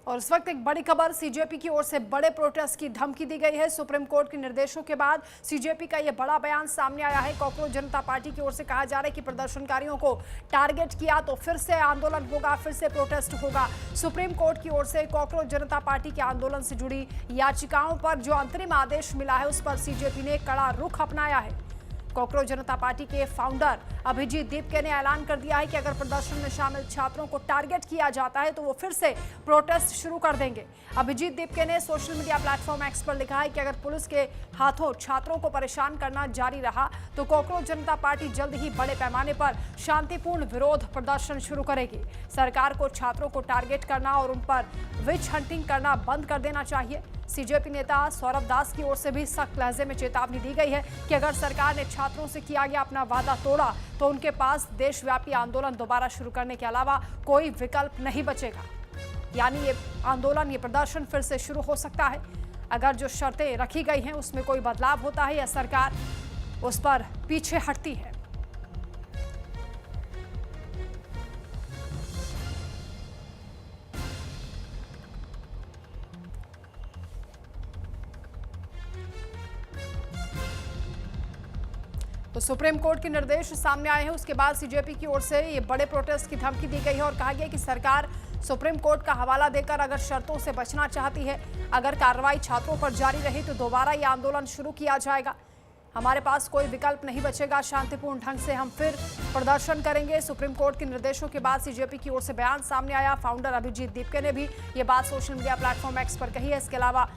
और इस वक्त एक बड़ी खबर, सीजेपी की ओर से बड़े प्रोटेस्ट की धमकी दी गई है। सुप्रीम कोर्ट के निर्देशों के बाद सीजेपी का यह बड़ा बयान सामने आया है। कॉकरोच जनता पार्टी की ओर से कहा जा रहा है कि प्रदर्शनकारियों को टारगेट किया तो फिर से आंदोलन होगा, फिर से प्रोटेस्ट होगा। सुप्रीम कोर्ट की ओर से कॉकरोच जनता पार्टी के आंदोलन से जुड़ी याचिकाओं पर जो अंतरिम आदेश मिला है उस पर सीजेपी ने कड़ा रुख अपनाया है। कॉकरोच जनता पार्टी के फाउंडर अभिजीत दीपके ने ऐलान कर दिया है कि अगर प्रदर्शन में शामिल छात्रों को टारगेट किया जाता है तो वो फिर से प्रोटेस्ट शुरू कर देंगे। अभिजीत दीपके ने सोशल मीडिया प्लेटफॉर्म एक्स पर लिखा है कि अगर पुलिस के हाथों छात्रों को परेशान करना जारी रहा तो कॉकरोच जनता पार्टी जल्द ही बड़े पैमाने पर शांतिपूर्ण विरोध प्रदर्शन शुरू करेगी। सरकार को छात्रों को टारगेट करना और उन पर विच हंटिंग करना बंद कर देना चाहिए। सीजेपी नेता सौरभ दास की ओर से भी सख्त लहजे में चेतावनी दी गई है कि अगर सरकार ने छात्रों से किया गया अपना वादा तोड़ा तो उनके पास देशव्यापी आंदोलन दोबारा शुरू करने के अलावा कोई विकल्प नहीं बचेगा। यानी ये आंदोलन, ये प्रदर्शन फिर से शुरू हो सकता है अगर जो शर्तें रखी गई हैं उसमें कोई बदलाव होता है या सरकार उस पर पीछे हटती है। तो सुप्रीम कोर्ट के निर्देश सामने आए हैं, उसके बाद सीजेपी की ओर से ये बड़े प्रोटेस्ट की धमकी दी गई है और कहा गया कि सरकार सुप्रीम कोर्ट का हवाला देकर अगर शर्तों से बचना चाहती है, अगर कार्रवाई छात्रों पर जारी रही तो दोबारा ये आंदोलन शुरू किया जाएगा। हमारे पास कोई विकल्प नहीं बचेगा, शांतिपूर्ण ढंग से हम फिर प्रदर्शन करेंगे। सुप्रीम कोर्ट के निर्देशों के बाद सीजेपी की ओर से बयान सामने आया। फाउंडर अभिजीत दीपके ने भी ये बात सोशल मीडिया प्लेटफॉर्म एक्स पर कही है। इसके अलावा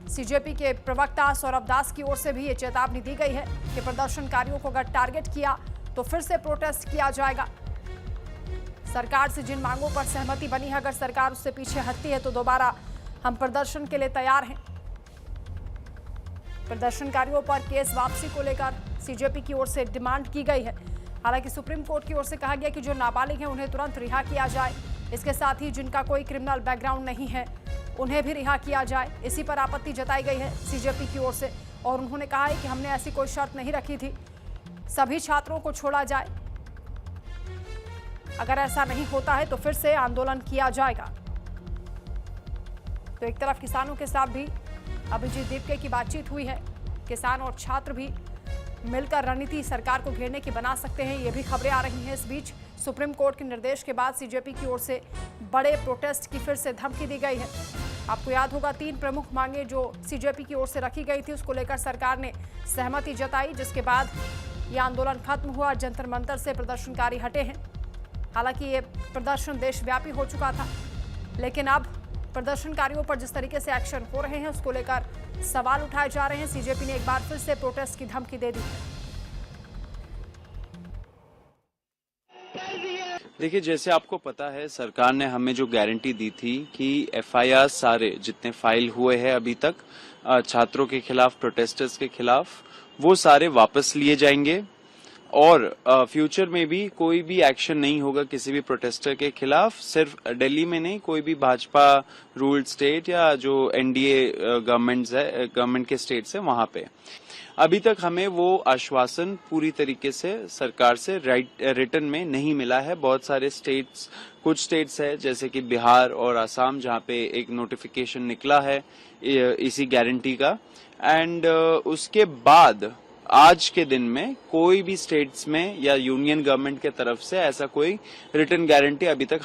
सीजेपी के प्रवक्ता सौरभ दास की ओर से भी ये चेतावनी दी गई है कि प्रदर्शनकारियों को अगर टारगेट किया तो फिर से प्रोटेस्ट किया जाएगा। सरकार से जिन मांगों पर सहमति बनी है, अगर सरकार उससे पीछे हटती है तो दोबारा हम प्रदर्शन के लिए तैयार हैं। प्रदर्शनकारियों पर केस वापसी को लेकर सीजेपी की ओर से डिमांड की गई है। हालांकि सुप्रीम कोर्ट की ओर से कहा गया कि जो नाबालिग हैं उन्हें तुरंत रिहा किया जाए। इसके साथ ही जिनका कोई क्रिमिनल बैकग्राउंड नहीं है उन्हें भी रिहा किया जाए। इसी पर आपत्ति जताई गई है सीजेपी की ओर से और उन्होंने कहा है कि हमने ऐसी कोई शर्त नहीं रखी थी, सभी छात्रों को छोड़ा जाए। अगर ऐसा नहीं होता है तो फिर से आंदोलन किया जाएगा। तो एक तरफ किसानों के साथ भी अभिजीत दीपके की बातचीत हुई है। किसान और छात्र भी मिलकर रणनीति सरकार को घेरने की बना सकते हैं, ये भी खबरें आ रही हैं। इस बीच सुप्रीम कोर्ट के निर्देश के बाद सीजेपी की ओर से बड़े प्रोटेस्ट की फिर से धमकी दी गई है। आपको याद होगा 3 प्रमुख मांगे जो सीजेपी की ओर से रखी गई थी उसको लेकर सरकार ने सहमति जताई, जिसके बाद यह आंदोलन खत्म हुआ। जंतर मंतर से प्रदर्शनकारी हटे हैं। हालांकि ये प्रदर्शन देशव्यापी हो चुका था, लेकिन अब प्रदर्शनकारियों पर जिस तरीके से एक्शन हो रहे हैं उसको लेकर सवाल उठाए जा रहे हैं। सीजेपी ने एक बार फिर से प्रोटेस्ट की धमकी दे दी है। देखिए, जैसे आपको पता है सरकार ने हमें जो गारंटी दी थी कि एफआईआर सारे जितने फाइल हुए हैं अभी तक छात्रों के खिलाफ, प्रोटेस्टर्स के खिलाफ, वो सारे वापस लिए जाएंगे और फ्यूचर में भी कोई भी एक्शन नहीं होगा किसी भी प्रोटेस्टर के खिलाफ। सिर्फ दिल्ली में नहीं, कोई भी भाजपा रूल्ड स्टेट या जो एनडीए गवर्नमेंट के स्टेट्स है वहां पे अभी तक हमें वो आश्वासन पूरी तरीके से सरकार से रिटर्न में नहीं मिला है। बहुत सारे स्टेट्स, कुछ स्टेट्स है जैसे कि बिहार और असम जहां पे एक नोटिफिकेशन निकला है इसी गारंटी का, एंड उसके बाद आज के दिन में कोई भी स्टेट्स में या यूनियन गवर्नमेंट के तरफ से ऐसा कोई रिटर्न गारंटी अभी तक